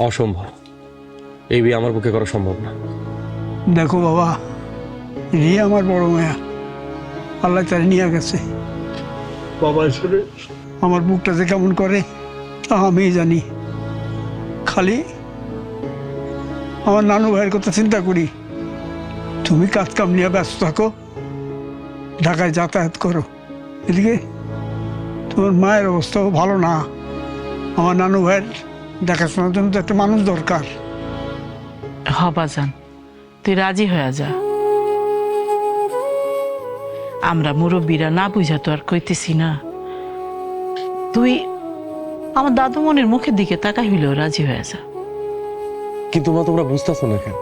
অসম্ভব। এই বিয়ে আমার পক্ষে করা সম্ভব না। দেখো বাবা, রিয়া আমার বড় মায়া, আল্লাহ তার নিয়ে গেছে। বাবা শুনে আমার বুকটা যে কেমন করে তা আমি জানি। খালি আমার নানু ভাইয়ের কথা চিন্তা করি। তুমি কাজ কাম নিয়ে ব্যস্ত থাকো, ঢাকায় যাতায়াত করো। এদিকে তোমার মায়ের অবস্থাও ভালো না। আমার নানু ভাইয়ের দেখাশোনার জন্য তো একটা মানুষ দরকার। হবাজান, তুই রাজি হয়ে যা। আমরা মুরব্বীরা না বুঝা তো আর কইতেছি না। তুই আমার দাদুমণির মুখের দিকে তাকাই হইলেও রাজি হয়ে যা। কিন্তু মা, তোমরা বুঝতেছো না কেন?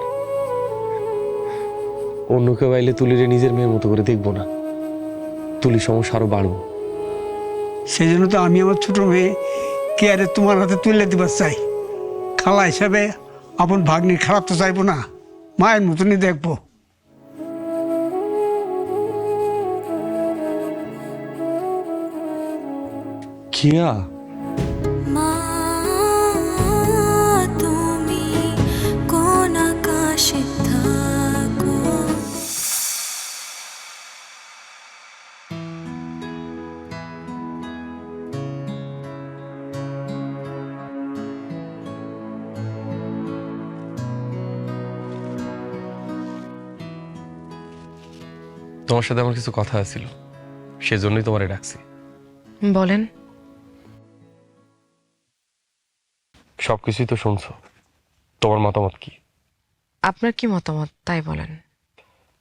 অন্য কেউ আইলে তুলিরে নিজের মেয়ের মতো করে দেখবো না, তুলি সমস্যা আরো বাড়বো। সেই জন্য তো আমি আমার ছোট মেয়ে কেয়ারে তোমার হাতে তুলে দিবার চাই। খালা হিসাবে আপন ভাগ্নির খারাপ তো চাইবো না, মায়ের মতনই দেখবো। কিয়া, মা তুমি কোন আকাশে থাকো। তোমার সাথে আমার কিছু কথা ছিল, সেজন্যই তোমারে ডাকছি। বলেন। সবকিছুই তো শুনছো, তোমার মতামত কি? আপনার কি মতামত তাই বলেন।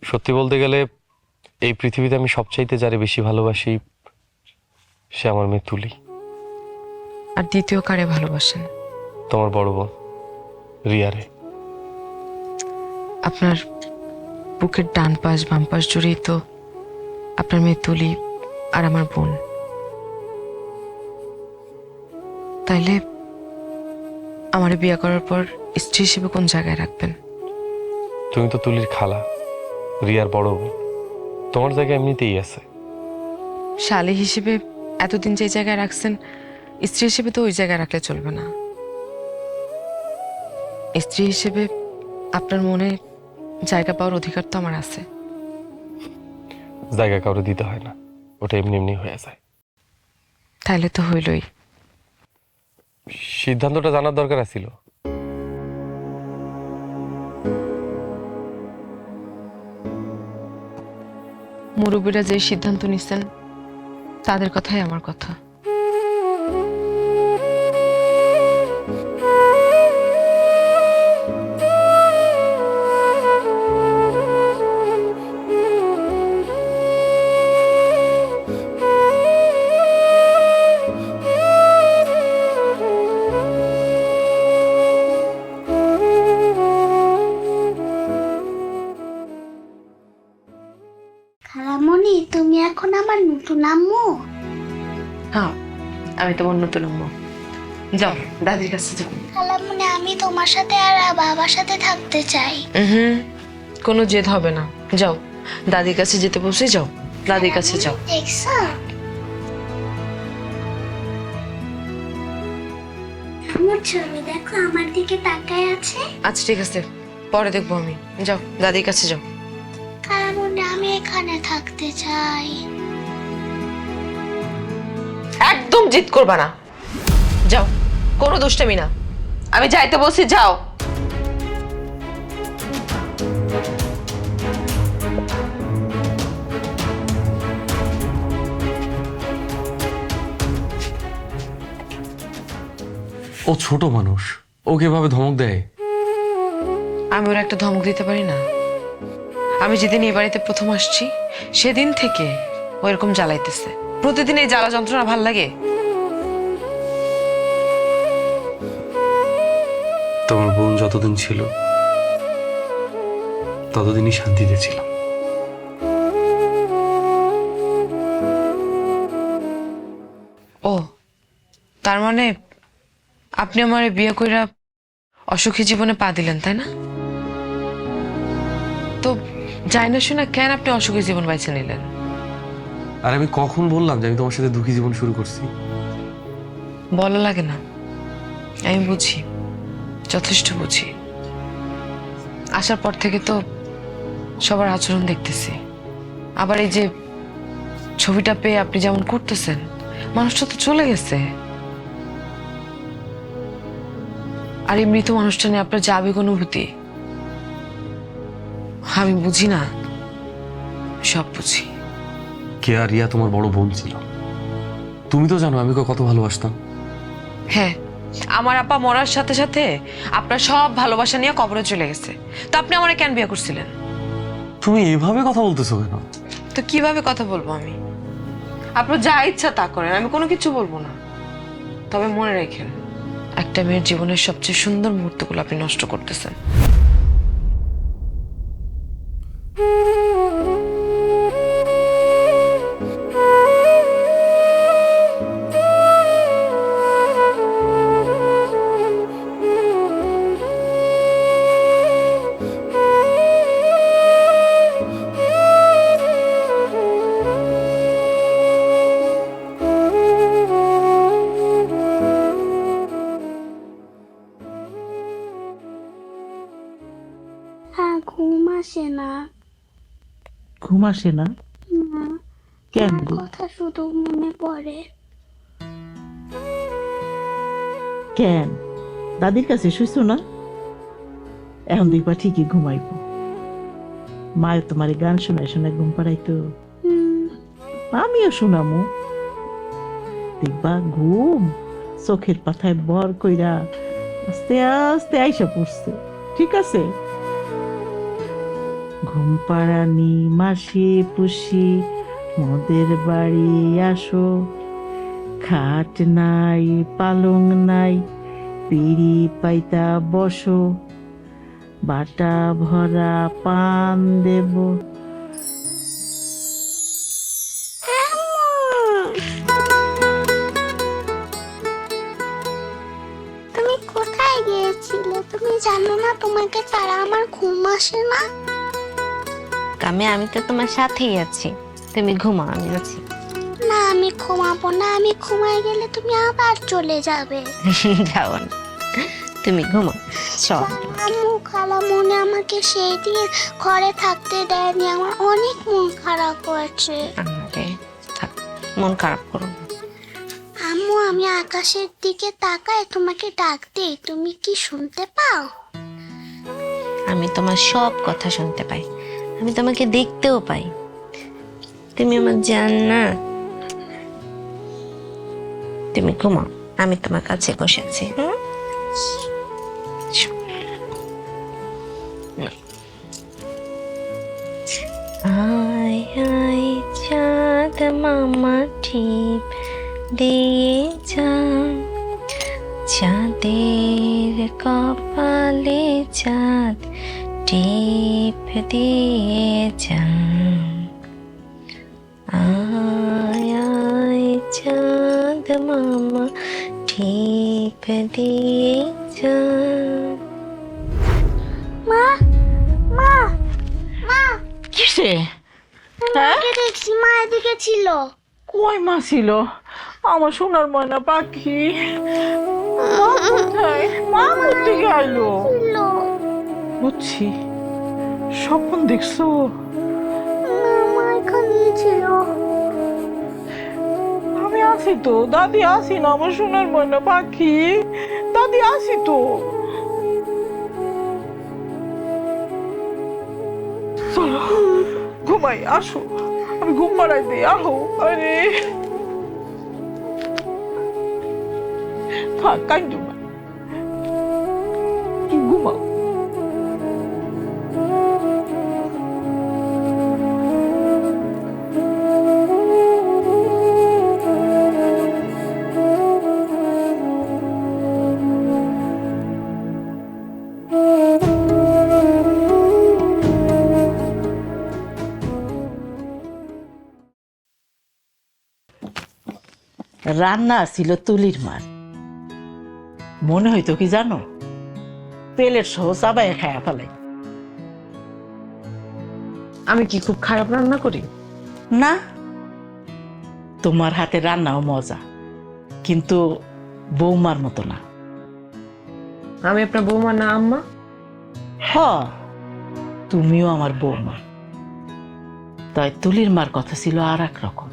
সত্যি বলতে গেলে এই পৃথিবীতে আমি সবচাইতে যারে বেশি ভালোবাসি সে আমার মেয়ে তুলি। আর দ্বিতীয় কারে ভালোবাসেন? তোমার বড় বোন রিয়ারে। আপনার বুকের ডান পাশ বাম পাশ জুড়েই তো আপনার মেয়ে তুলি আর আমার বোন। তাইলে আমার বিয়ে করার পর স্ত্রী হিসেবে কোন জায়গায় রাখবেন? তুমি তো তুলির খালা, রিয়ার বড় বোন, তোমার জায়গা এমনিতেই আছে। শালী হিসেবে এতদিন যে জায়গায় রাখছেন, স্ত্রী হিসেবে তো ওই জায়গায় রাখলে চলবে না। স্ত্রী হিসেবে আপনার মনে জায়গা পাওয়ার অধিকার তো আমার আছে। জায়গা কাউরে দিতে হয় না, ওটা এমনি এমনি হয়ে যায়। তাইলে তো হইলই। সিদ্ধান্তটা জানার দরকার ছিল। মুরব্বীরা যে সিদ্ধান্ত নিচ্ছেন তাদের কথাই আমার কথা। খালামণি, তুমি এখন আমার নতুন আম্মু। হ্যাঁ, আমি তোমার নতুন আম্মু। যাও দাদির কাছে যাও। খালামণি, আমি তোমার সাথে আর বাবার সাথে থাকতে চাই। কোনো জেদ হবে না, যাও দাদির কাছে যেতে বসে যাও, দাদির কাছে যাও। দেখছো, আমার ছবি দেখো, আমার দিকে তাকায় আছে। আচ্ছা ঠিক আছে, পরে দেখবো আমি। যাও দাদির কাছে যাও। খালামণি, আমি এখানে থাকতে চাই। একদম জিদ করবা না, যাও। কোনো দুষ্টামি না, আমি যাইতে বলছি, যাও। ও ছোট মানুষ, ও কিভাবে ধমক দেয়? আমি ওর একটা ধমক দিতে পারি না? আমি যেদিন এই বাড়িতে প্রথম আসছি সেদিন থেকে ও এরকম জ্বালাইতেছে। প্রতিদিন এই জ্বালা যন্ত্রণা ভাল লাগে? তোমার বোন যতদিন ছিল ততদিনই শান্তিতে ছিল। ও, তার মানে আপনি আমার বিয়ে কইরা অসুখী জীবনে পা দিলেন, তাই না? তো যাই না শোনা কেন আপনি অসুখী জীবন বেছে নিলেন? আর আমি কখন বললাম যে আমি তোমার সাথে দুঃখী জীবন শুরু করছি? বলা লাগে না, আমি বুঝি। যথেষ্ট বুঝি। আসার পর থেকে তো সবার আচরণ দেখতেছি। আবার এই যে ছবিটা পেয়ে আপনি যেমন করতেছেন, মানুষটা তো চলে গেছে। আর এই মৃত মানুষটা নিয়ে আপনার যে আবেগ অনুভূতি, আমি বুঝি না, সব বুঝি। কে আর রিয়া তোমার বড় বোন ছিল। তুমি তো জানো আমি ওকে কত ভালোবাসতাম। হ্যাঁ, আমার আপা মরার সাথে সাথে আপনার সব ভালোবাসা নিয়ে কবরে চলে গেছে। তো আপনি আমারে কেন বিয়ে করছিলেন? তুমি এভাবে কথা বলতেছো কেন? তো কিভাবে কথা বলবো আমি? আপনার যা ইচ্ছা তা করেন, আমি কোনো কিছু বলবো না। তবে মনে রাখেন, একটা মেয়ের জীবনের সবচেয়ে সুন্দর মুহূর্তগুলো আপনি নষ্ট করতেছেন। হ্যাঁ, ঘুম আসে না। ঘুম আসে না কেন গো? কথা শুধু মনে পড়ে। কেন দাদির কাছে শুইছো না? এখন দেখবা ঠিকই ঘুমাইবো। মায়ের তোমার গান শোনায় শোনায় ঘুম পাড়াইতো, আমিও শোনামু। দেখবা ঘুম চোখের পাথায় বর কইরা আস্তে আস্তে আইসা পড়ছে। ঠিক আছে? ঘুম পাড়ানি মাসি পুষি মোদের বাড়ি আসো, খাট নাই পালং নাই পিড়ি পাইতা বসো, বাটা ভরা পান দেব। তুমি কোথায় গিয়েছিলে? তুমি জানো না তোমাকে ছাড়া আমার ঘুম আসে না? আমি তো তোমার সাথেই আছি, তুমি ঘুমাও, আমি আছি। না, আমি ঘুমাবো না। আমি ঘুমাই গেলে তুমি আবার চলে যাবে। যাও না, তুমি ঘুমাও। চল। আম্মু খালা মনে আমাকে সেই দিন ঘরে থাকতে দেয়নি। আমার অনেক মন খারাপ হয়েছে। আমারে থাক, মন খারাপ করো না। আম্মু, আমি আকাশের দিকে তাকাই তোমাকে ডাক দিই, তুমি কি শুনতে পাও? আমি তোমার সব কথা শুনতে পাই, আমি তোমাকে দেখতেও পাই। তুমি আমার জান না। তুমি ঘুমাও, আমি তোমার কাছে বসে আছি। আয় আয় চাঁদ মামা টিপ দিয়ে যা, চাঁদের কপালে চাঁদ টিপ দিয়ে যা। আয় আয় চাঁদ মামা টিপ দিয়ে যা। মা, মা, মা, কিসে? মাকে দেখছি, মা এদিকে ছিল। কই মা ছিল? আমার সোনার ময়না পাখি মা কোথায়? মা কোথেকে আইলো? ছিল। বুঝছি, স্বপ্ন দেখছো? না, মা এখানেই ছিল। আমি আছি তো, দাদি আছি না? আমার সোনার ময়না পাখি, দাদি আছি তো। চলো ঘুমাই, আসো, আমি ঘুম পাড়াই দিই। আহো। আরে থাক, কান্দো না, তুমি ঘুমাও। রান্না ছিল তুলির মার, মনে হইতো কি জানো, পেলের সহ চাবাই খায়া ফেলাই। আমি কি খুব খারাপ রান্না করি? না, তোমার হাতে রান্নাও মজা, কিন্তু বৌমার মতো না। আমি আপনার বৌমা না আম্মা? হ, তুমিও আমার বৌমা। তাই তুলির মার কথা ছিল আর এক রকম,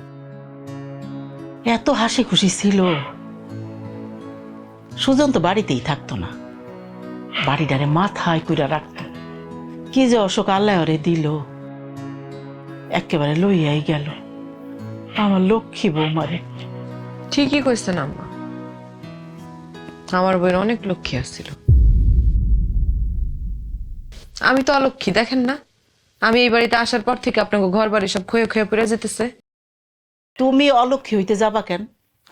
এত হাসি খুশি ছিল। সুজন তো বাড়িতেই থাকতো না, বাড়িটারে মাথায় কইরা রাখতো। কি যে অশোক আল্লাহ ওরে দিল, একেবারে লইয়াই গেল আমার লক্ষ্মী বৌমারে। ঠিকই কইছেন আম্মা, আমার বইয়ের অনেক লক্ষ্মী আসছিল। আমি তো অলক্ষ্মী, দেখেন না? আমি এই বাড়িতে আসার পর থেকে আপনাকে ঘর বাড়ি সব ক্ষয়ে ক্ষয়ে পড়ে যেতেছে। তুমি অলক্ষ্মী হইতে যাবা কেন?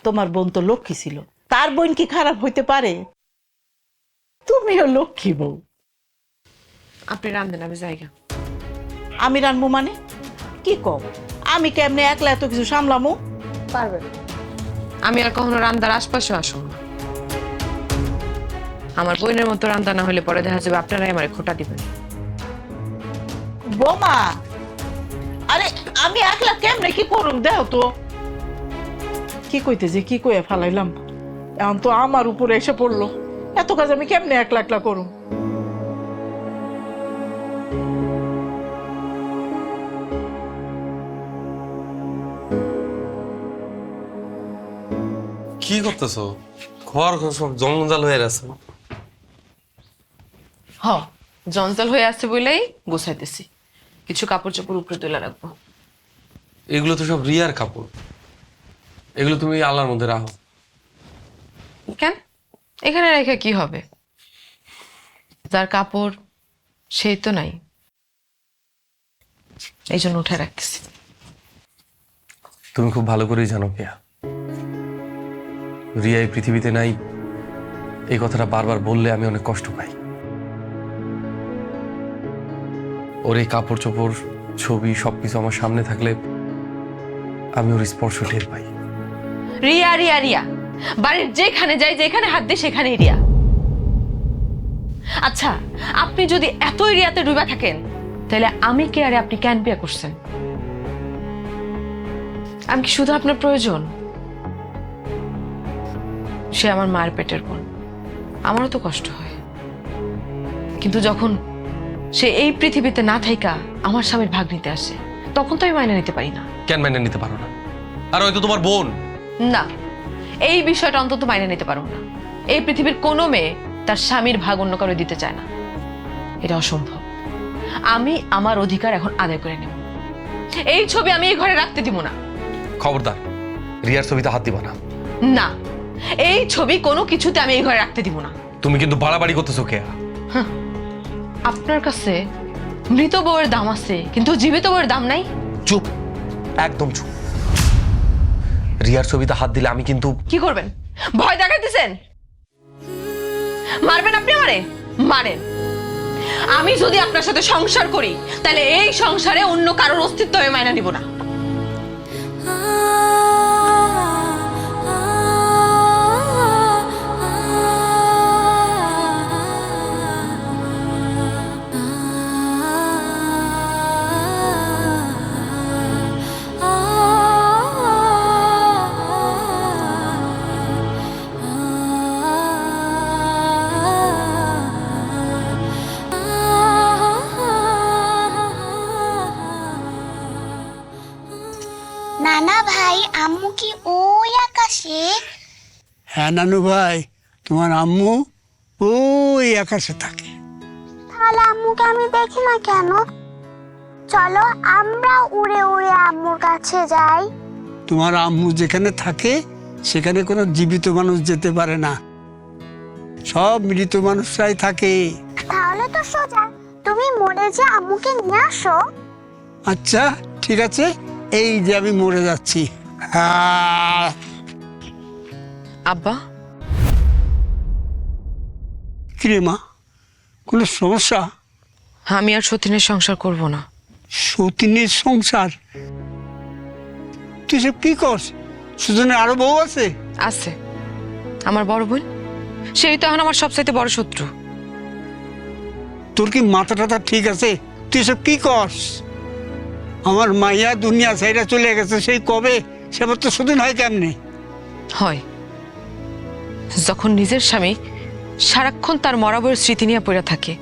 তোমার বোন তো লক্ষ্মী ছিল, তার বোন কি খারাপ হইতে পারে? তুমিও লক্ষ্মী বউ। আপনি রান্ধেন, আমি জায়গা। আমি রানবো মানে কি কম? আমি কেমনে একলা এত কিছু সামলামো? পারবেন। আমি আর কখনো রান্দার আশপাশে আসুন না। আমার বোনের মতো রান্না না হলে পরে দেখা যাবে আপনারাই আমার খোটা দিবেন। বোমা, আরে আমি একলা কেমনে কি করুম দেও তো। কি কইতে যে কি কইয়া ফালাইলাম, এখন তো আমার উপরে এসে পড়লো। এত কাজ আমি কেমনে একলা একলা করুম? কি করতেছো? ঘর সব জঞ্জাল হয়ে আছে। হ, জঞ্জাল হয়ে আছে বলেই গোছাইতেছি। কিছু কাপড় চোপড় উপরে তুলে রাখবো। এগুলো তো সব রিয়ার কাপড়, এগুলো তুমি আল্লাহর মধ্যে রাখো। কেন? এখানে রেখে কি হবে? যার কাপড় সেই তো নাই, এই জন্য উঠে রাখতেছি। তুমি খুব ভালো করেই জানো কেয়া, রিয়া এই পৃথিবীতে নাই। এই কথাটা বারবার বললে আমি অনেক কষ্ট পাই। ওর এই কাপড় চোপড়, ছবি সবকিছু আমার সামনে থাকলে আমি ওর স্পর্শ টের পাই। রিয়া রিয়া রিয়া, বাড়ির যেখানে যাই, যেখানে হাত দিই সেখানেই রিয়া। আচ্ছা, আপনি যদি এতই রিয়াতে ডুবে থাকেন, তাহলে আমি কে আরে আপনি কেন বিয়ে করছেন? আমি কি শুধু আপনার প্রয়োজন? সে আমার মায়ের পেটের বোন, আমারও তো কষ্ট হয়। কিন্তু যখন সে এই পৃথিবীতে না থাইকা আমার স্বামীর ভাগ নিতে আসে, তখন তো আমি মাইনে নিতে পারি না। কেন মেনে নিতে পারো না? আর হয়তো তোমার বোন। না, এই বিষয়টা অন্তত মাইনে নিতে পারো না। এই পৃথিবীর কোনো মেয়ে তার স্বামীর ভাগ অন্য কারো দিতে চায় না, এটা অসম্ভব। আমি আমার অধিকার এখন আদায় করে নেব। এই ছবি আমি এই ঘরে রাখতে দিব না। খবরদার, রিয়ার ছবিতে হাত দিবা না। না, এই ছবি কোনো কিছুতে আমি এই ঘরে রাখতে দিব না। তুমি কিন্তু বাড়াবাড়ি করতেছো কেয়া। আপনার কাছে মৃত বউয়ের দাম আছে, কিন্তু জীবিত বউয়ের দাম নাই। চুপ, একদম চুপ। রিয়ার ছবিতে হাত দিলে আমি কিন্তু। কি করবেন? ভয় দেখাইতেছেন? মারবেন আপনি আমারে? মারেন। আমি যদি আপনার সাথে সংসার করি, তাহলে এই সংসারে অন্য কারোর অস্তিত্ব আমি মাইনা দিব না। নানা ভাই, আম্মু কি ওই আকাশে? হ্যাঁ নানু ভাই, তোমার আম্মু ওই আকাশে থাকে। তাহলে আম্মুকে আমি দেখি না কেন? চলো আমরা উড়ে উড়ে আম্মুর কাছে যাই। তোমার আম্মু যেখানে থাকে সেখানে কোনো জীবিত মানুষ যেতে পারে না, সব মৃত মানুষরাই থাকে। তাহলে তো সোজা, তুমি মরে যে আম্মুকে নিয়ে আসো। আচ্ছা ঠিক আছে, এই যে আমি মরে যাচ্ছি। আব্বা, কিরে মা, কোনো সমস্যা? আমি আর সতীনের সংসার করব না। সতীনের সংসার? তুই সব কি করস? সুজনের আরো বউ আছে? আছে, আমার বড় বোন, সেই তো এখন আমার সবচাইতে বড় শত্রু। তোর কি মাথা টাথা ঠিক আছে? তুই সব কি করস? আমার মাইয়া দুনিয়া সাইডা চলে গেছে সেই কবে, সেবার তো সুদিন হয় কেমনে? হয়, যখন নিজের স্বামী সারাক্ষণ তার মরা বউয়ের স্মৃতি নিয়ে পড়ে থাকে।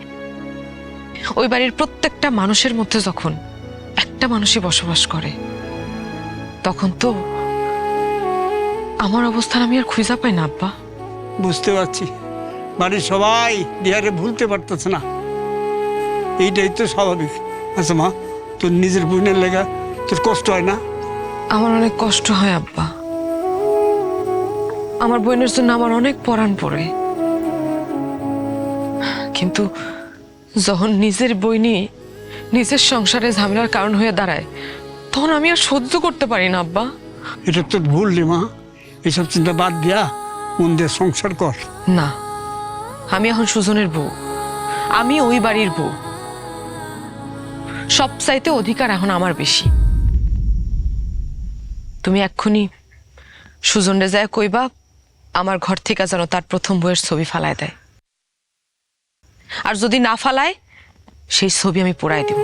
ওই বাড়ির প্রত্যেকটা মানুষের মধ্যে যখন একটা মানুষই বসবাস করে, তখন তো আমার অবস্থান আমি আর খুঁজে পাই না আব্বা। বুঝতে পারছি, বাড়ির সবাই রিয়ারে ভুলতে পারতেছে না, এইটাই তো স্বাভাবিক। আচ্ছা মা, তোর নিজের বোনের লেগা তোর কষ্ট হয় না? আমার অনেক কষ্ট হয় আব্বা, আমার বোনের জন্য আমার অনেক পরাণ পড়ে, কিন্তু যখন নিজের বইনি নিজের সংসারে ঝামেলার কারণ হয়ে দাঁড়ায়, তখন আমি আর সহ্য করতে পারি না আব্বা। এটা তোর ভুল রে মা, এইসব চিন্তা বাদ দিয়া মন দিয়ে সংসার কর। না, আমি এখন সুজনের বউ, আমি ওই বাড়ির বউ, সব চাইতে অধিকার এখন আমার বেশি। তুমি এক্ষুনি সুজনরে যায় কইবা আমার ঘর থেকে যেন তার প্রথম বইয়ের ছবি ফালায় দেয়, আর যদি না ফালায় সেই ছবি আমি পোড়াই দেব।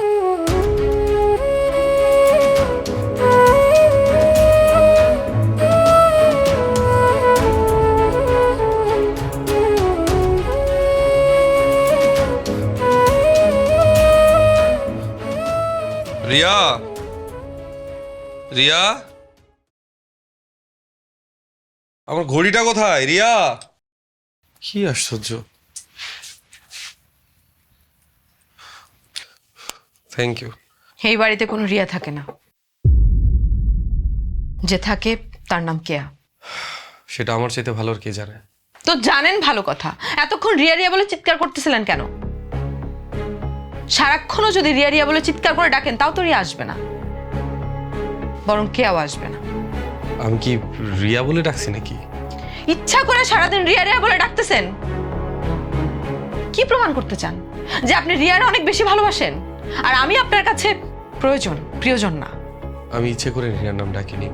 রিয়া, রিয়া, আমার ঘড়িটা কোথায়? রিয়া, কি আশ্চর্য। Thank you. এই বাড়িতে কোনো রিয়া থাকে না, যে থাকে তার নাম কেয়া। সেটা আমার চাইতে ভালো আর কে জানে। তো জানেন ভালো কথা, এতক্ষণ রিয়া রিয়া বলে চিৎকার করতেছিলেন কেন? সারাক্ষণও যদি রিয়া রিয়া বলে চিৎকার করে ডাকেন, তাও তো রিয়া আসবে না, বরং কেয়াও আসবে না। আমি কি রিয়া বলে ডাকছি নাকি? ইচ্ছা করে সারাদিন রিয়া রিয়া বলে ডাকতেছেন। কি প্রমাণ করতে চান যে আপনি রিয়ার অনেক বেশি ভালোবাসেন, আর আমি আপনার কাছে প্রিয়জন না? আমি ইচ্ছে করে রিয়ার নাম ডাকিনি,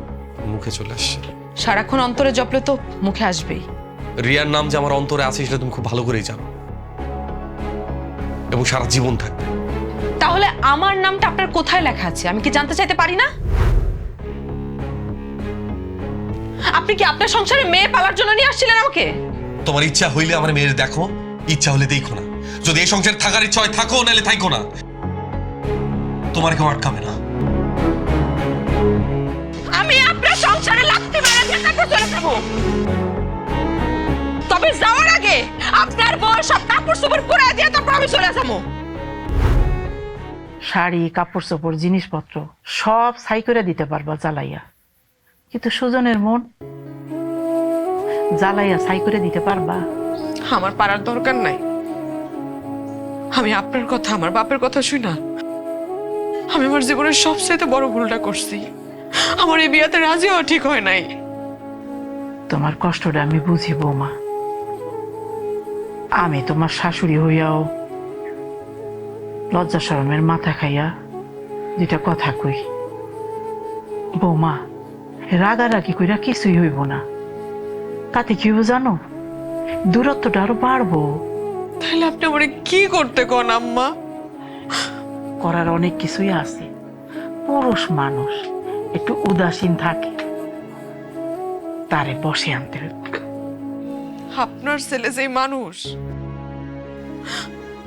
মুখে চলে আসছে। সারাক্ষণ অন্তরে জপলে তো মুখে আসবেই। রিয়ার নাম যে আমার অন্তরে আছে সেটা তুমি খুব ভালো করেই জানো, এবং সারা জীবন থাকবে। তাহলে আমার নামটা আপনার কোথায় লেখা আছে আমি কি জানতে চাইতে পারি না? আপনি কি আপনার সংসারে মেয়ে পালার জন্য নিয়ে আসছিলেন আমাকে? তোমার ইচ্ছা হইলে আমার মেয়ের দেখো, ইচ্ছা হলে দেখো না। যদি এই সংসারে থাকার ইচ্ছা হয় থাকো, নাহলে থাকো না, তোমার কেউ আটকাবে না। আমি আপনার সংসারে লাগতে মেরে দিয়ে তারপর চলে যাব। তবে যাওয়ার আগে আপনার বর সব কাপড় চোপড় পুড়ে দিয়ে তারপর আমি চলে যাবো। শাড়ি, কাপড় চোপড়, জিনিসপত্র সব ছাই করে দিতে পারবা জ্বালাইয়া, কিন্তু সুজনের মন জ্বালাইয়া ছাই করে দিতে পারবা? আমার পারার দরকার নাই। আমি আপনার কথা, আমার বাপের কথা শুই না। আমি আমার জীবনের সবচেয়ে বড় ভুলটা করছি। আমার এই বিয়াতে রাজি হওয়া ঠিক হয় নাই। তোমার কষ্টটা আমি বুঝি বৌমা। আমি তোমার শাশুড়ি হইয়াও লজ্জা শরমের মাথা খাইয়া দুইটা কথা কই। বৌমা, রাগারাগি কইরা কিছুই হইব না, তাতে কি হইব জানো? দূরত্বটা আরো বাড়বো। তাহলে আপনি আমার কি করতে কোন আম্মা? করার অনেক কিছুই আছে। পুরুষ মানুষ একটু উদাসীন থাকে, তারে বসে আনতে হইব। আপনার ছেলে যেই মানুষ,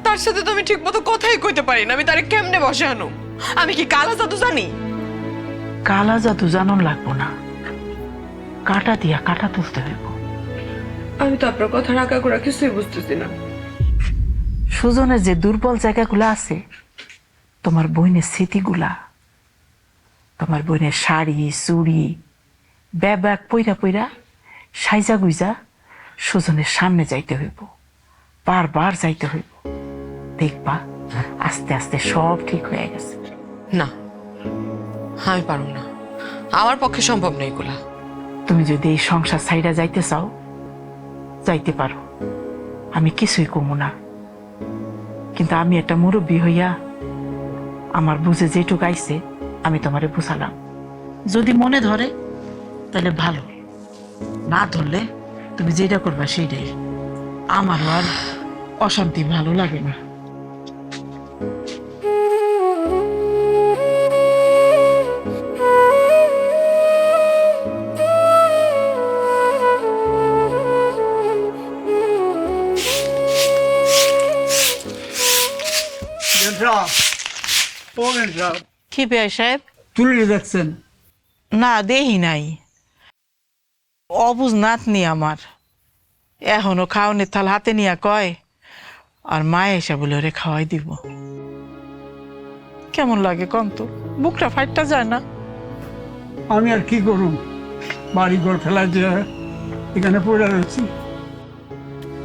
তার সাথে তো আমি ঠিক মতো কথাই কইতে পারি না। আমি তারে কেমনে বসে আনো? আমি কি কালা জাদু জানি? কালা জাদু জানন লাগবো না, কাটা দিয়া কাটা তুলতে হইব। আমি তো আপনার কথা রাখা করা কিছুই বুঝতেছি না। সুজনের যে দুর্বল জায়গাগুলা আছে, তোমার বোনের স্মৃতিগুলা, তোমার বোনের শাড়ি, চুড়ি, ব্যাগ পইরা পইরা সাইজা গুইজা সুজনের সামনে যাইতে হইব, বারবার যাইতে হইব। দেখবা আস্তে আস্তে সব ঠিক হয়ে গেছে। না, আমি পারব না, আমার পক্ষে সম্ভব নেই এগুলা। তুমি যদি এই সংসার ছাইড়া যাইতে চাও, যাইতে পারো, আমি কিছুই কমু না। কিন্তু আমি একটা মুরব্বী হইয়া আমার বুঝে যেটুক আইছে আমি তোমারে বুঝালাম। যদি মনে ধরে তাহলে ভালো, না ধরলে তুমি যেটা করবা সেইটাই। আমারও আর অশান্তি ভালো লাগে না। সাহেব, ও মেন সাহেব, কি বেআই সাহেব? তুলে দেখছেন? না দেহি নাই, অবুজ নাতনি আমার এখনো খাওয়ানোর থাল হাতে নিয়ে কয় আর মায়ে এসে বলে ওরে খাওয়াই দিব। কেমন লাগে কন তো, বুকটা ফাইটটা যায় না? আমি আর কি করুম, বাড়ি ঘর ফেলা দিয়ে এখানে পড়ে রয়েছি।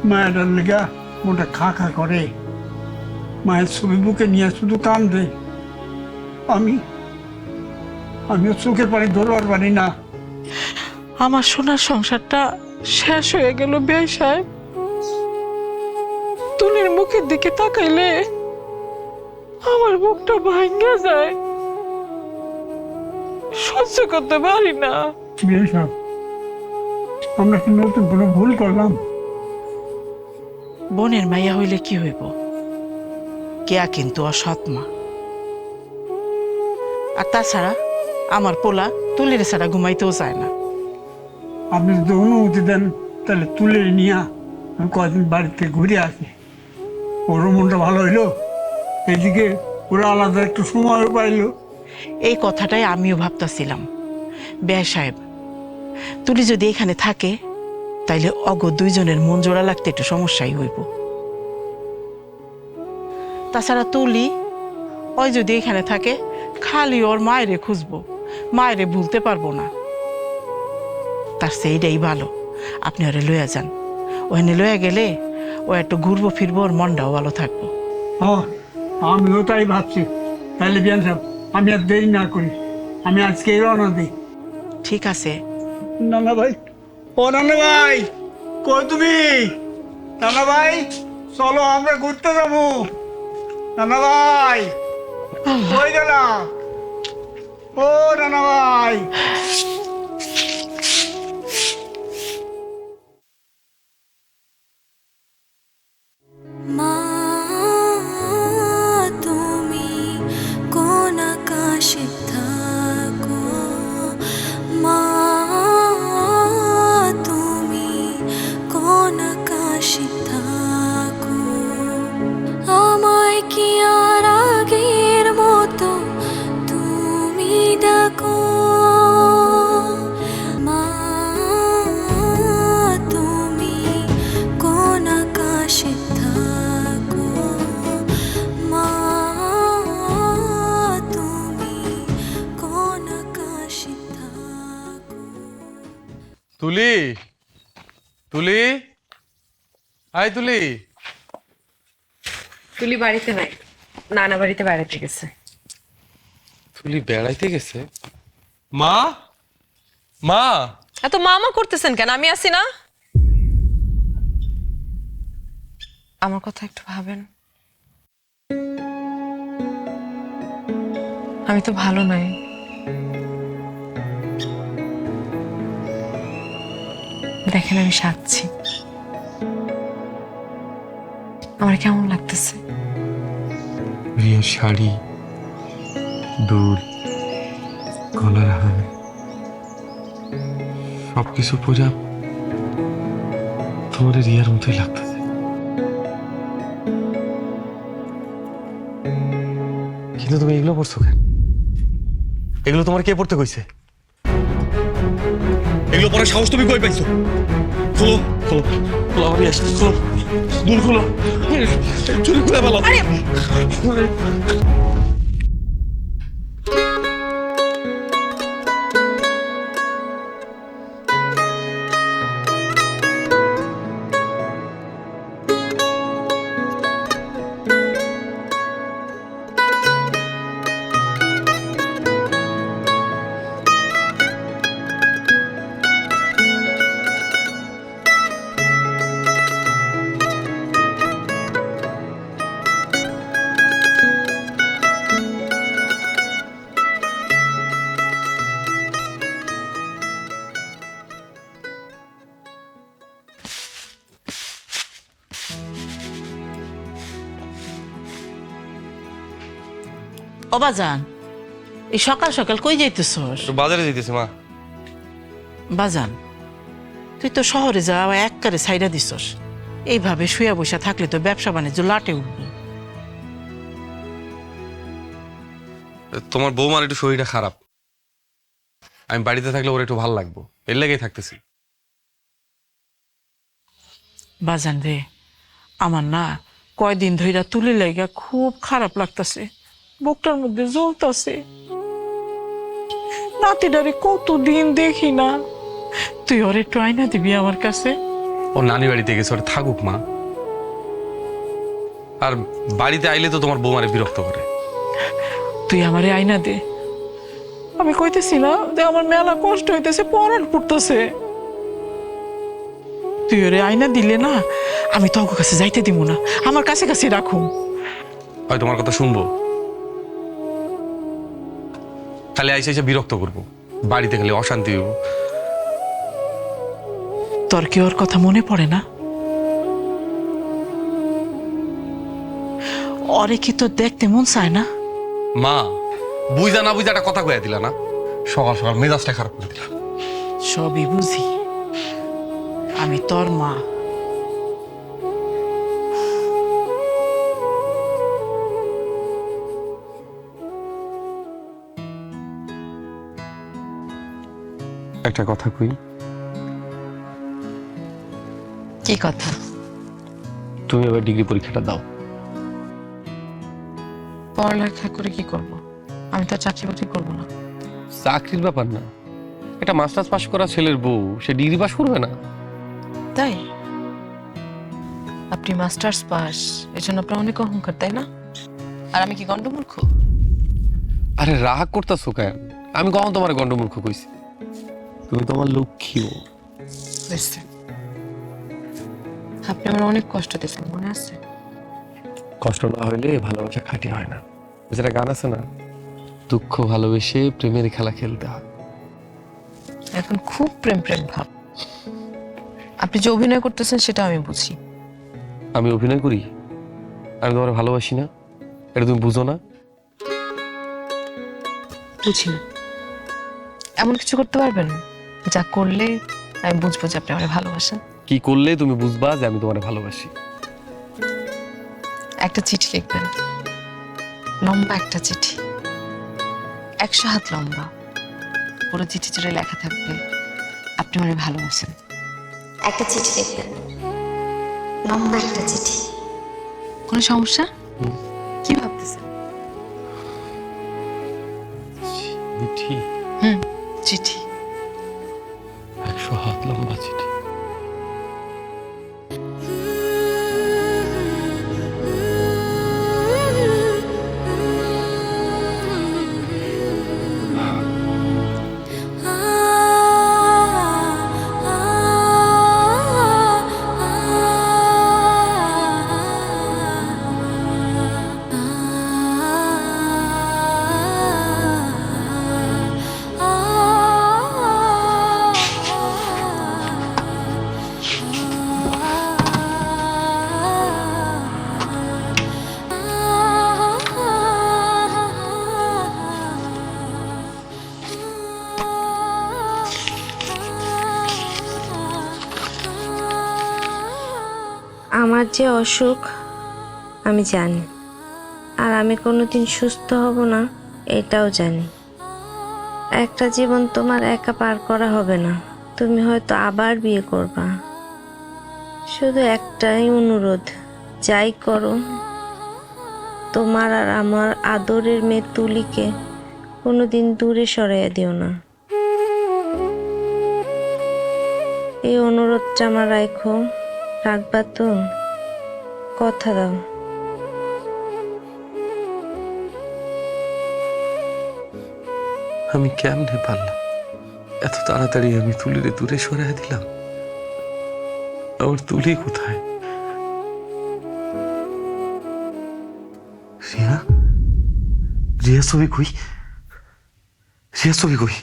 মায়ের লেগা মোটা খা খা করে, মায়ের ছবি বুকে নিয়ে শুধু কান্দে। আমিও চোখের পানি ধরবার পারি না। আমার সোনার সংসারটা শেষ হয়ে গেল বেআই সাহেব। তুলির মুখের দিকে তাকাইলে আমার বুকটা ভাঙ্গা যায়, সহ্য করতে পারি না। বিয়ে সাহেব, আমরা কি নতুন কোনো ভুল করলাম? বোনের মাইয়া হইলে কি হইব, কেয়া কিন্তু অসৎ মা। আর তাছাড়া আমার পোলা তুলির ছাড়া ঘুমাইতেও চায় না। আপনি যদি অনুমতি দেন তাহলে তুলে নিয়ে আমি কয়েকদিন বাড়িতে ঘুরে আসি। ওর মনটা ভালো হইলো, এদিকে ওরা আলাদা একটু সময়ও পাইলো। এই কথাটাই আমিও ভাবতেছিলাম বেআই সাহেব। তুলি যদি এখানে থাকে তাইলে অগ দুইজনের মন জোড়া লাগতে একটু সমস্যাই হইব। তাছাড়া তুলি ওই যদি এখানে থাকে খালি ওর মায়েরে খুঁজবো, মায়েরে ভুলতে পারবো না। তার সেইটাই ভালো, আপনি ওরে লইয়া যান। ওখানে লইয়া গেলে ও একটু ঘুরবো ফিরবো, ওর মনটাও ভালো থাকবো। হ্যাঁ, আমিও তাই ভাবছি। তাহলে বিয়ান সাহেব, আমি আর দেরি না করি, আমি আজকেই রওনা দিই। ঠিক আছে। নানা ভাই, ও নানা ভাই, কই তুমি? নানা ভাই, চলো আমরা ঘুরতে যাবো। নানা ভাই, কই গেলাম? ও নানা ভাই, মা তুমি কোন আকাশে থাকো, মা তুমি কোন আকাশে থাকো, আমায় কি আর আগের মতো তুমি ডাকো, মা তুমি কোন আকাশে থাকো, মা তুমি কোন আকাশে থাকো। তুলি, তুলি, হাই তুলি। তুলি বাড়িতে নাই, নানা বাড়িতে বেড়াতে গেছে। তুলি বেড়াইতে গেছে? মা, মা, এত মামা করতেছেন কেন? আমি আছি না? আমার কথা একটু ভাবেন। আমি তো ভালো নাই। দেখেন আমি সাজছি, আমার কেমন লাগতেছে? রিয়ার শাড়ি, দুল, গলার হার, সবকিছু পূজা তোমার রিয়ার মতোই লাগতেছে। কিন্তু তুমি এগুলো পড়ছো কেন? এগুলো তোমার কে পড়তে কইছে? এগুলো পড়ার সাহস তুমি কই পাইছো? খোলো, খোলো, খোলো আমার রিয়া, খোলো, দুল খোলো, চুরি খুলে ফেলো। ও বাজান, এই সকাল সকাল কই যাইতেছস? বাজারে যেতেছি মা। বাজান, তুই তো শহরে যাওয়া একবারে ছাইড়া দিছস। এইভাবে শুয়া বসা থাকলে তো ব্যবসা বাণিজ্য লাটে উঠবে। তোমার বৌমার একটু শরীরটা খারাপ, আমি বাড়িতে থাকলে ওর একটু ভালো লাগবো, এর লেগেই থাকতেছি। বাজান রে, আমার না কয়দিন ধইরা তুলি লাগা খুব খারাপ লাগতাছে, বুকটার মধ্যে জ্বলতাছে। নাতিটারে কতদিন দেখি না, তুই ওর একটু আয়না দিবি আমার কাছে? ও নানি বাড়িতে গেছে, ওটা থাকুক মা। আর বাড়িতে আইলে তো তোমার বৌমারে বিরক্ত করে। তুই আমারে আয়না দে, আমি কইতেছি না যে আমার মেলা কষ্ট হইতেছে, পরাণ পড়তেছে। তুই ওরে আয়না দিলে না, আমি তোর কাছে যাইতে দিব না, আমার কাছে কাছে রাখুম। হয় তোমার কথা শুনবো, খালি আইসে এসে বিরক্ত করবো, বাড়িতে খালি অশান্তি হইব। তোর কি ওর কথা মনে পড়ে না? ওরে কি তোর দেখতে মন চায় না? মা বুঝা না বুঝা একটা কথা কইয়া দিলা না, সকাল সকাল মেজাজটা খারাপ করে দিলা। সবই বুঝি, আমি তোর মা। একটা কথা কই, কি কথা? তুমি এবার ডিগ্রি পরীক্ষাটা দাও। পড়ালেখা করে কি করব? আমি তো চাকরি বাকরি করবো না। চাকরির ব্যাপার না, একটা মাস্টার্স পাশ করা ছেলের বউ সে ডিগ্রি পাশ করবে না? তাই আপনি মাস্টার্স পাস, এজন্য আপনার অনেক অহংকার, তাই না? আর আমি কি গন্ডমূর্খ? আরে রাগ করতেছো কেন? আমি কখন তোমার গন্ডমূর্খ কইছি? তুমি তোমার লক্ষ্মী। বুঝছে, আপনি আমার অনেক কষ্ট দিয়েছেন, মনে আছে? কষ্ট না হইলে ভালোবাসা খাঁটি হয় না, যেটা গান আছে না, দুঃখ ভালোবেসে প্রেমের খেলা খেলতে হয়। এখন খুব প্রেম প্রেম ভাব। আপনি যে অভিনয় করতেছেন সেটা আমি বুঝি। আমি অভিনয় করি? আমি তোমার ভালোবাসি না, এটা তুমি বুঝো না? বুঝি না। এমন কিছু করতে পারবেন যা করলে আমি বুঝবো যে আপনি আমার ভালোবাসেন? কি করলে তুমি বুঝবা যে আমি তোমার ভালোবাসি? একটা চিঠি লিখবেন, লম্বা একটা চিঠি, 100 হাত লম্বা। পুরো চিঠি জুড়ে লেখা থাকবে আপনি আমারে ভালোবাসেন। একটা চিঠি লিখবেন, লম্বা একটা চিঠি। কোনো সমস্যা? কি ভাবতেছেন? চিঠি? চিঠি। 100 হাত লম্বা চিঠি। আমার যে অসুখ আমি জানি, আর আমি কোনোদিন সুস্থ হব না এটাও জানি। একটা জীবন তোমার একা পার করা হবে না, তুমি হয়তো আবার বিয়ে করবা। শুধু একটাই অনুরোধ, যাই করো তোমার আর আমার আদরের মেয়ে তুলিকে কোনোদিন দূরে সরাইয়া দিও না। এই অনুরোধটা আমার রাখো, রাখবা তো? কথা দাও। আমি কেমনে পারলাম এত তাড়াতাড়ি আমি তুলিরে দূরে সরাই দিলাম? আমার তুলি কোথায়? রিয়া, রিয়া ছবি কই? রিয়া ছবি কই?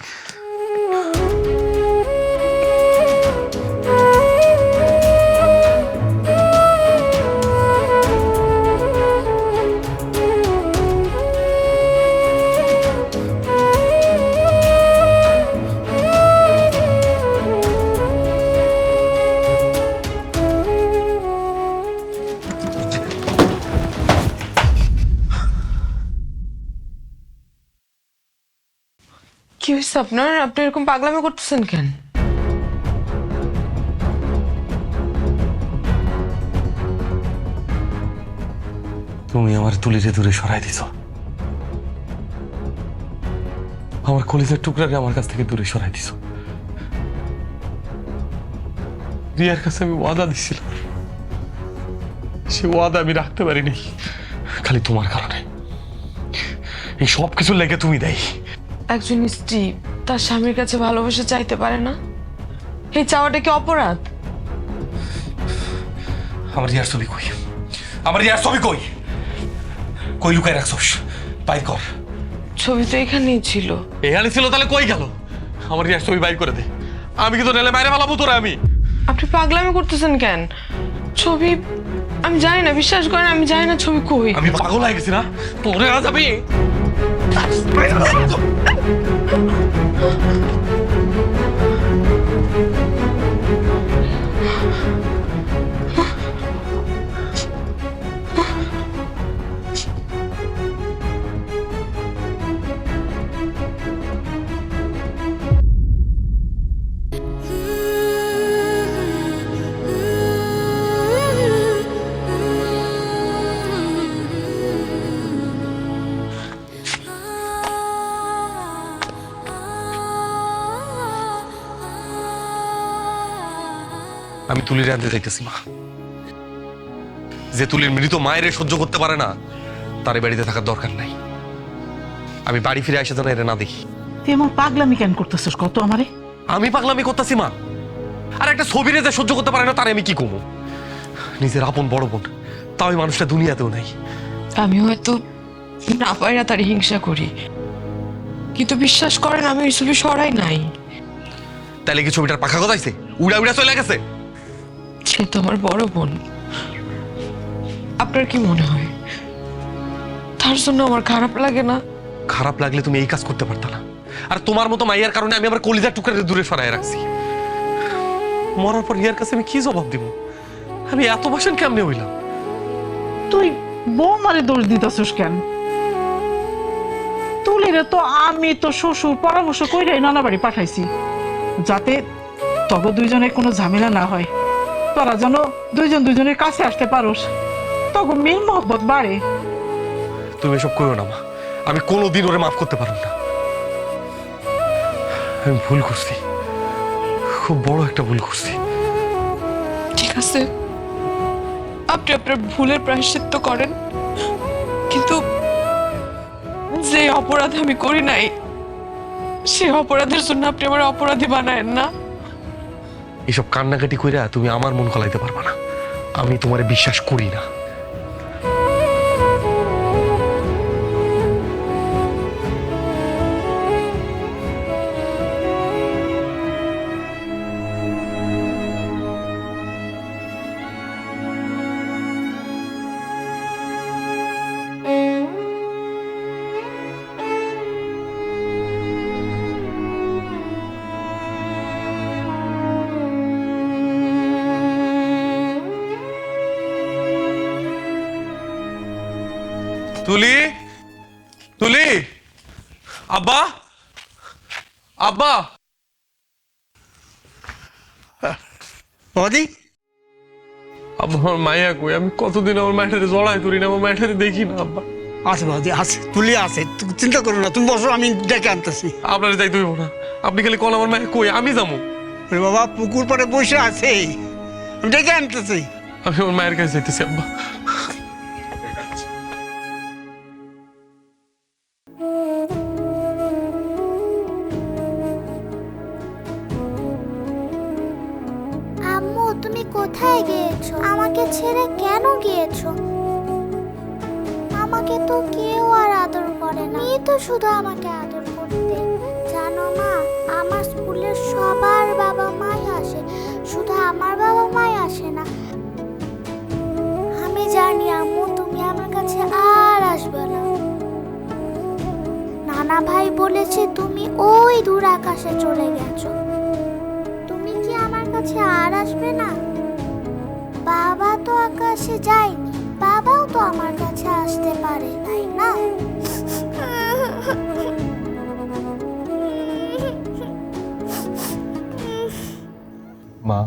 কি হয়েছে আপনার? আপনি এরকম পাগলামি করতেছেন কেন? তুমি আমার তুলিরে দূরে সরাই দিছ, আমার কলিজার টুকরাকে আমার কাছ থেকে দূরে সরাই দিছ। রিয়ার কাছে আমি ওয়াদা দিছিলাম, সে ওয়াদা আমি রাখতে পারিনি, খালি তোমার কারণে। এই সব কিছুর লেগে তুমি দেয়। একজন স্ত্রী তার স্বামীর কাছে ভালোবাসা চাইতে পারে না? এই চাওয়াটা কি অপরাধ? আমার রিয়ার ছবি কই? আমার রিয়ার ছবি কই? কই লুকাই রাখছস? বাইর কর। ছবি তো এখানেই ছিল। এখানে ছিল, তাহলে কই গেল? আমার রিয়ার ছবি বাইর করে দে, আমি কিন্তু নেলে বাইরে পালাবো তোরা। আমি আপনি পাগলামি করতেছেন কেন? ছবি আমি জানি না, বিশ্বাস করেন আমি জানি না ছবি কই। আমি পাগল হয়ে গেছি না? তোরে আজ আমি আমি তুলির আনতে যাইতেছি মা। যে তুলির মৃত মায়ের সহ্য করতে পারে না, তার বাড়িতে থাকার দরকার নাই। আমি বাড়ি ফিরে আসে যেন এর না দেখি। তুই এমন পাগলামি কেন করতেছিস কত আমারে? আমি পাগলামি করতেছি মা? আর একটা ছবিরে যে সহ্য করতে পারে না, তারে আমি কি কমু? নিজের আপন বড় বোন, তাও এই মানুষটা দুনিয়াতেও নাই। আমি হয়তো না পাইরা তার হিংসা করি, কিন্তু বিশ্বাস করেন আমি ওই ছবি সরাই নাই। তাহলে কি ছবিটার পাখা গজাইছে, উড়া উড়া চলে গেছে? সে তো আমার বড় বোন। আপনার কি মনে হয় তার জন্য আমার খারাপ লাগে না? খারাপ লাগলে তুমি এই কাজ করতে পারতা না। আর তোমার মতো মাইয়ার কারণে আমি আমার কলিজার টুকরাকে দূরে সরাই রাখছি। মরার পর রিয়ার কাছে আমি কি জবাব দিব? আমি এত ভাষণ কেমনে হইলাম? তুই বৌমারে দোষ দিতেছিস কেন? তুলিরে তো আমি তো শ্বশুর পরামর্শ কইরাই নানা বাড়ি পাঠাইছি, যাতে তবে দুইজনের কোনো ঝামেলা না হয়, তোরা যেন দুইজন দুইজনের কাছে আসতে পারোস, তখন মিল মহব্বত বাড়ে। তুমি এসব কইও না মা, আমি কোনোদিন ওরে মাফ করতে পারব না। আমি ভুল করছি, খুব বড় একটা ভুল করছি। ঠিক আছে, আপনি আপনার ভুলের প্রায়শ্চিত্ত করেন, কিন্তু যে অপরাধ আমি করি নাই সে অপরাধের জন্য আপনি আমার অপরাধী বানায়েন না। এসব কান্নাকাটি কইরা তুমি আমার মন গলাইতে পারবা না, আমি তোমারে বিশ্বাস করি না। তুলি, তুলি, আব্বা, আব্বা। বাবাজি, আব্বা আমার মায়া কই? আমি কতদিন আমার মায়ের জড়াই করি না, আমার মায়ের দেখি না আব্বা। আছে বাবাজি, আছে, তুলি আছে, চিন্তা করো না, তুমি বসো, আমি ডেকে আনতেছি। আপনার যাই তুই না, আপনি খালি কোন আমার মায়া কই, আমি যাবো। বাবা পুকুর পাড়ে বসে আছে, আমি ডেকে আনতেছি। আমি আমার মায়ের কাছে যাইতেছি আব্বা। আম্মু, তুমি কোথায় গিয়েছো? আমাকে ছেড়ে কেন গিয়েছো? আমাকে তো কেউ আর আদর করে না, তুমি তো শুধু আমাকে আদর করতে। জানো মা, আমার স্কুলের সবার বাবা মাই আসে, শুধু আমার বাবা মাই আসে না। আমি জানি আম্মু, তুমি আমার কাছে আর আসবে না। নানা ভাই বলেছে তুমি ওই দূর আকাশে চলে গেছো। তুমি কি আমার কাছে আর আসবে না? বাবা তো আকাশে যায়নি, বাবাও তো আমার কাছে আসতে পারে, তাই না? মা,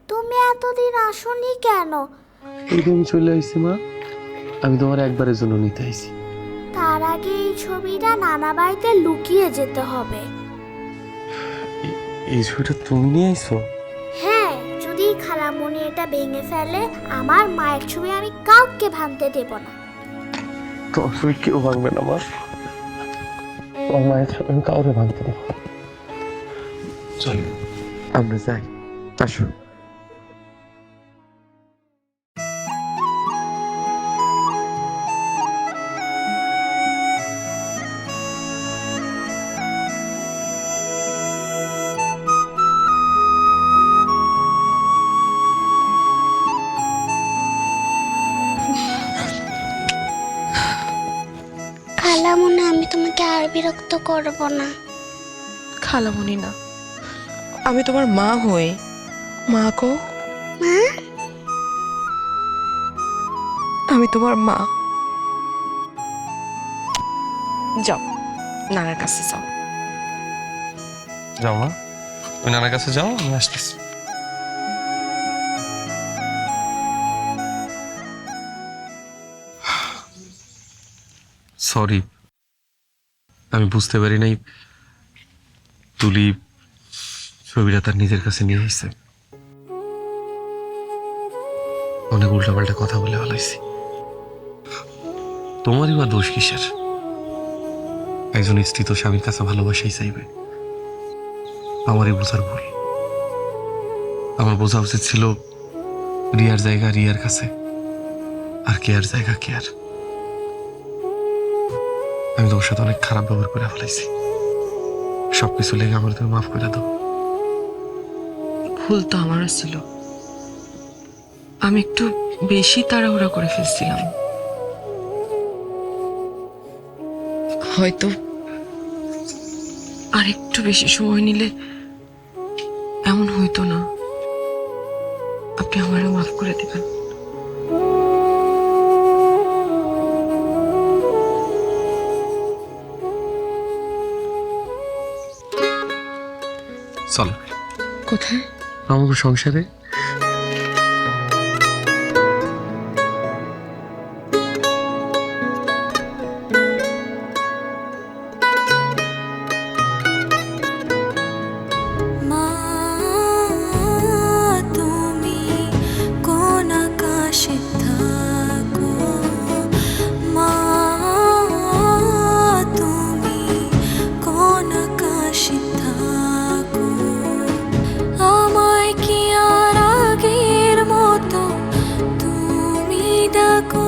তুমি এতদিন আসোনি কেন? এই তো আমি চলে আসছি মা, আমি তোমার একবারের জন্য নিতে আইছি। তার আগে এই ছবিটা নানা বাড়িতে লুকিয়ে যেতে হবে। এই ছবিটা তুমি নিয়ে আইছো? হ্যাঁ, যদি খালামণি এটা ভেঙে ফেলে, আমার মায়ের ছবি আমি কাউকে ভাঙতে দেব না। তোমার ছবি কেউ ভাঙবে না মা, তোমার মায়ের ছবি আমি কাউরে ভাঙতে দেবো না। চল আমরা যাই, আসো। খালামণি, আমি তোমাকে আর বিরক্ত করব না। খালামণি না, আমি তোমার মা হই। মা কো, মা, আমি তোমার মা। যাও, নানার কাছে যাও। যাও মা, ওই নানার কাছে যাও, আমি আসতেছি। সরি, আমি বুঝতে পারি নাই তুলি ছবিটা তার নিজের কাছে নিয়ে আসছে। অনেক উল্টাপাল্টা কথা বলে ফেলাইছি। তোমারই বা দোষ কিসের? একজন স্ত্রী তো স্বামীর কাছে ভালোবাসাই চাইবে। আমারই বোঝার ভুল। আমার বোঝা উচিত ছিল রিয়ার জায়গা রিয়ার কাছে, আর কেয়ার জায়গা কেয়ার। আমি তোমার সাথে অনেক খারাপ ব্যবহার করে ফেলাইছি। সবকিছু লেগে আমার তুমি মাফ করে দাও। ভুল তো আমারও ছিল, আমি একটু বেশি তাড়াহুড়া করে ফেলছিলাম। হয়তো আর একটু বেশি সময় নিলে এমন হইতো না। আপনি আমারও মাফ করে দেবেন। চল কোথায়? আমার সংসারে। মা, তুমি কোন আকাশে থাকো? মা, তুমি কোন আকাশে থাকো? আমায় কি আর আগের মতো তুমি ডাকো?